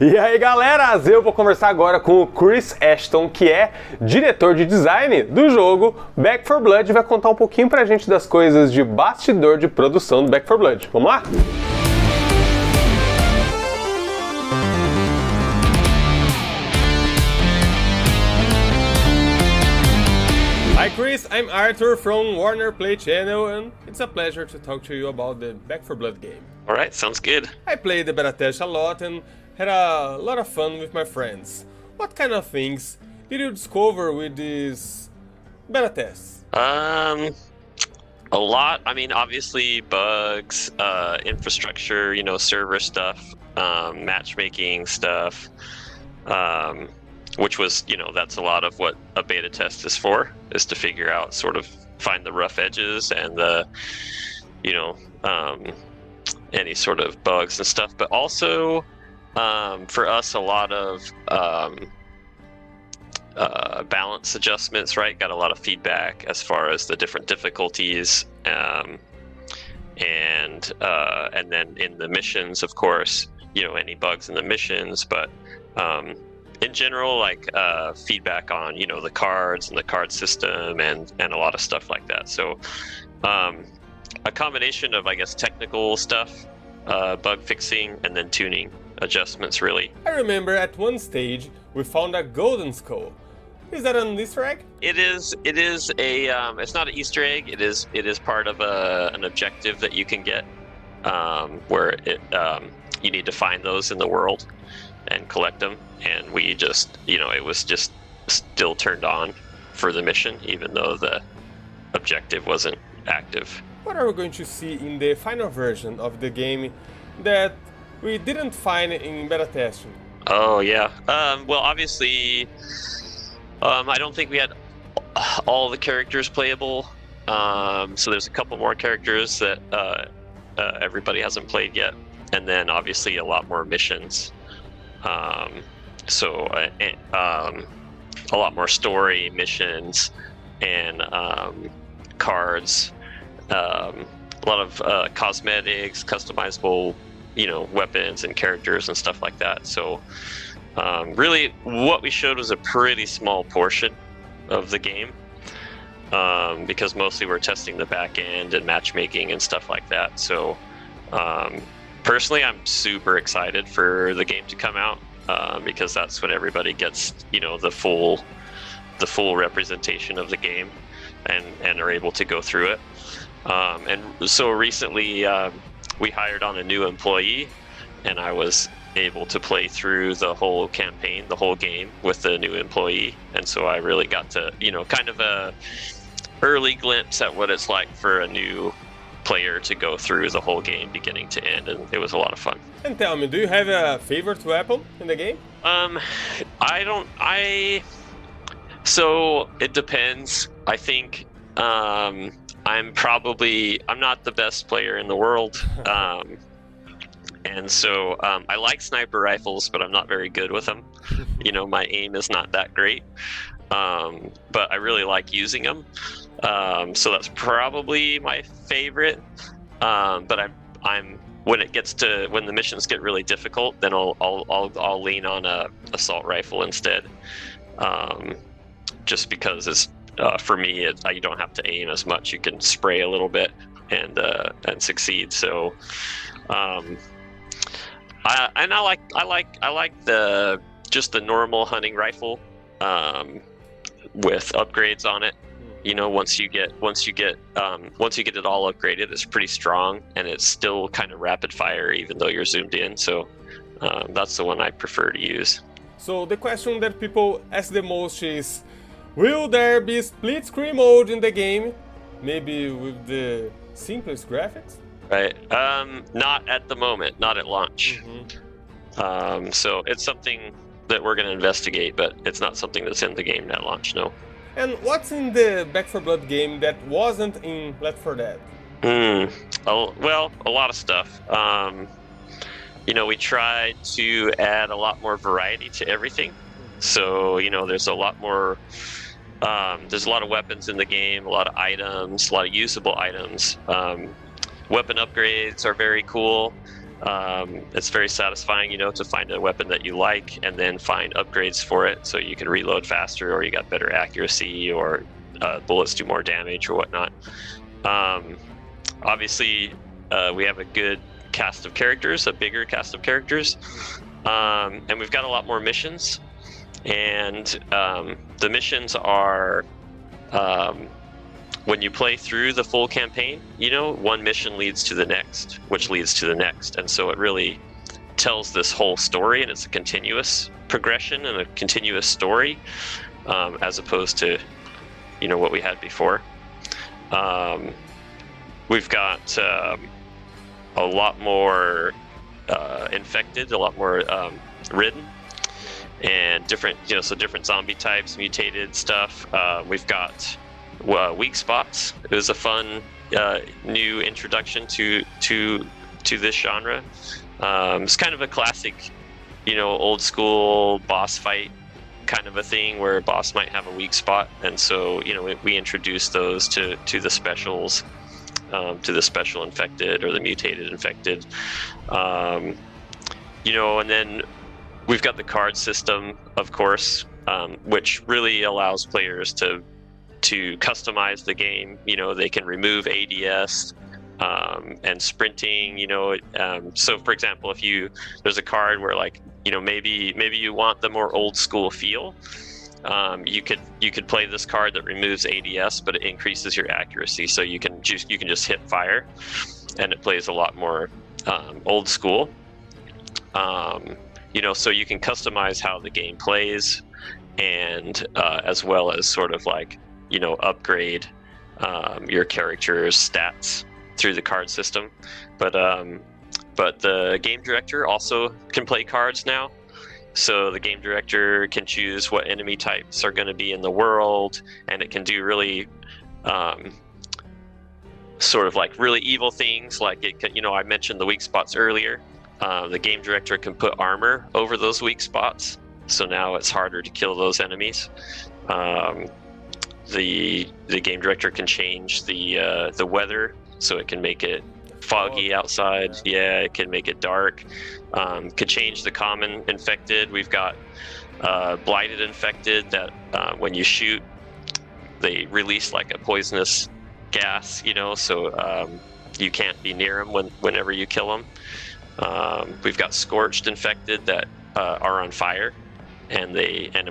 E aí galera, eu vou conversar agora com o Chris Ashton, que é diretor de design do jogo Back 4 Blood, e vai contar um pouquinho pra gente das coisas de bastidor de produção do Back 4 Blood. Vamos lá? Hi Chris, I'm Arthur from Warner Play Channel, and it's a pleasure to talk to you about the Back 4 Blood game. Alright, sounds good. I played the beta test a lot and had a lot of fun with my friends. What kind of things did you discover with this beta test? A lot. I mean, obviously bugs, infrastructure, server stuff, matchmaking stuff, which was, that's a lot of what a beta test is for, is to figure out, find the rough edges and the, any sort of bugs and stuff, but also for us, a lot of balance adjustments, right? Got a lot of feedback as far as the different difficulties, and then in the missions, of course, any bugs in the missions, but in general, feedback on the cards and the card system and a lot of stuff like that. So a combination of, I guess, technical stuff, bug fixing, and then tuning adjustments, really. I remember at one stage we found a golden skull. Is that an Easter egg? It is a it's not an Easter egg. It is part of an objective that you can get, where you need to find those in the world and collect them, and we just it was just still turned on for the mission even though the objective wasn't active. What are we going to see in the final version of the game that we didn't find in beta testing? Oh yeah. Well, obviously, I don't think we had all the characters playable. So there's a couple more characters that everybody hasn't played yet, and then obviously a lot more missions. So a lot more story missions and cards. A lot of cosmetics, customizable, weapons and characters and stuff like that. So really what we showed was a pretty small portion of the game, because mostly we're testing the back end and matchmaking and stuff like that. So personally, I'm super excited for the game to come out, because that's when everybody gets the full representation of the game and are able to go through it. And so recently we hired on a new employee, and I was able to play through the whole campaign, the whole game, with the new employee. And so I really got to, kind of a early glimpse at what it's like for a new player to go through the whole game beginning to end, and it was a lot of fun. And tell me, do you have a favorite weapon in the game? So it depends. I think I'm not the best player in the world, and so I like sniper rifles, but I'm not very good with them. My aim is not that great, but I really like using them. So that's probably my favorite. But I'm when the missions get really difficult, then I'll lean on a assault rifle instead, just because it's. For me, you don't have to aim as much. You can spray a little bit and succeed. So, I like the normal hunting rifle, with upgrades on it. Once you get it all upgraded, it's pretty strong, and it's still kind of rapid fire even though you're zoomed in. So, that's the one I prefer to use. So the question that people ask the most is, will there be split screen mode in the game? Maybe with the simplest graphics? Right. Not at the moment, not at launch. Mm-hmm. So it's something that we're going to investigate, but it's not something that's in the game at launch, no. And what's in the Back 4 Blood game that wasn't in Left 4 Dead? Well, a lot of stuff. We tried to add a lot more variety to everything. So, there's a lot more. There's a lot of weapons in the game, a lot of items, a lot of usable items. Weapon upgrades are very cool. It's very satisfying, to find a weapon that you like and then find upgrades for it so you can reload faster, or you got better accuracy, or bullets do more damage or whatnot. Obviously, we have a good cast of characters, a bigger cast of characters, and we've got a lot more missions. And the missions are, when you play through the full campaign, one mission leads to the next, which leads to the next. And so it really tells this whole story, and it's a continuous progression and a continuous story, as opposed to, what we had before. We've got a lot more infected, a lot more ridden, and different, so different zombie types, mutated stuff. We've got weak spots. It was a fun new introduction to this genre. It's kind of a classic, old school boss fight kind of a thing where a boss might have a weak spot, and so we introduced those to the specials, to the special infected or the mutated infected, and then we've got the card system, of course, which really allows players to customize the game. They can remove ADS and sprinting. So for example, if there's a card where maybe you want the more old school feel, you could play this card that removes ADS, but it increases your accuracy. So you can just hit fire, and it plays a lot more old school. So you can customize how the game plays, and as well as sort of upgrade your character's stats through the card system. But the game director also can play cards now. So the game director can choose what enemy types are going to be in the world, and it can do really sort of really evil things. Like it can, I mentioned the weak spots earlier. The game director can put armor over those weak spots, so now it's harder to kill those enemies. The game director can change the weather, so it can make it foggy outside. Yeah, it can make it dark. Could change the common infected. We've got blighted infected that when you shoot, they release a poisonous gas. So you can't be near them whenever you kill them. We've got scorched infected that are on fire, and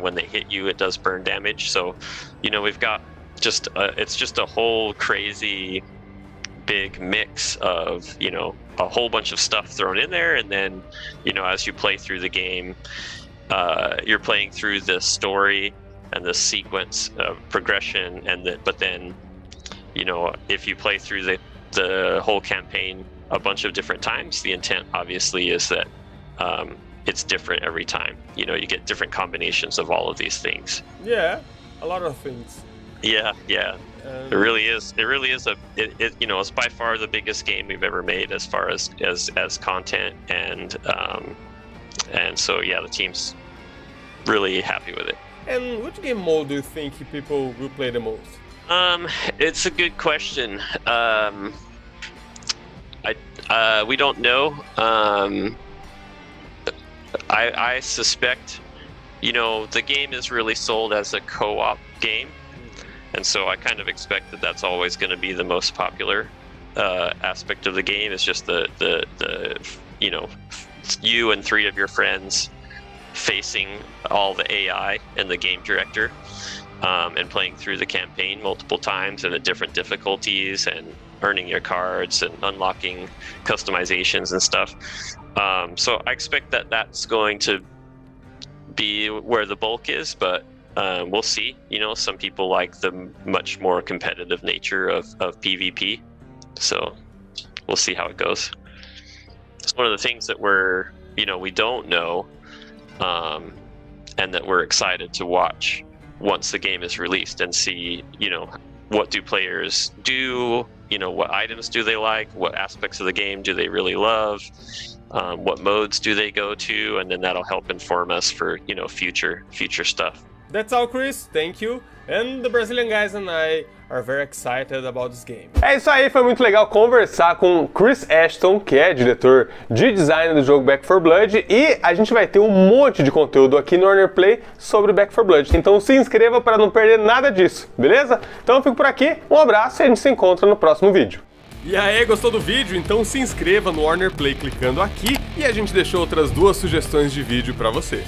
when they hit you, it does burn damage. So we've got it's just a whole crazy big mix of a whole bunch of stuff thrown in there. And then as you play through the game, you're playing through the story and the sequence of progression, but then if you play through the whole campaign a bunch of different times, the intent obviously is that it's different every time. You get different combinations of all of these things. Yeah, a lot of things. Yeah. It really is. It's by far the biggest game we've ever made as far as content, and so the team's really happy with it. And which game mode do you think people will play the most? It's a good question. We don't know. I suspect, the game is really sold as a co-op game, and so I kind of expect that that's always going to be the most popular aspect of the game. It's just the you and 3 of your friends facing all the AI and the game director, and playing through the campaign multiple times and at different difficulties, and earning your cards and unlocking customizations and stuff. So I expect that that's going to be where the bulk is, but we'll see. Some people like the much more competitive nature of PvP, so we'll see how it goes. It's one of the things that we don't know, and that we're excited to watch once the game is released and see, what do players do, what items do they like, what aspects of the game do they really love, what modes do they go to, and then that'll help inform us for, future stuff. That's all, Chris. Thank you. And the Brazilian guys and I are very excited about this game. É isso aí, foi muito legal conversar com Chris Ashton, que é diretor de design do jogo Back 4 Blood, e a gente vai ter um monte de conteúdo aqui no Warner Play sobre Back 4 Blood. Então se inscreva para não perder nada disso, beleza? Então eu fico por aqui, um abraço e a gente se encontra no próximo vídeo. E aí, gostou do vídeo? Então se inscreva no Warner Play clicando aqui e a gente deixou outras 2 sugestões de vídeo para você.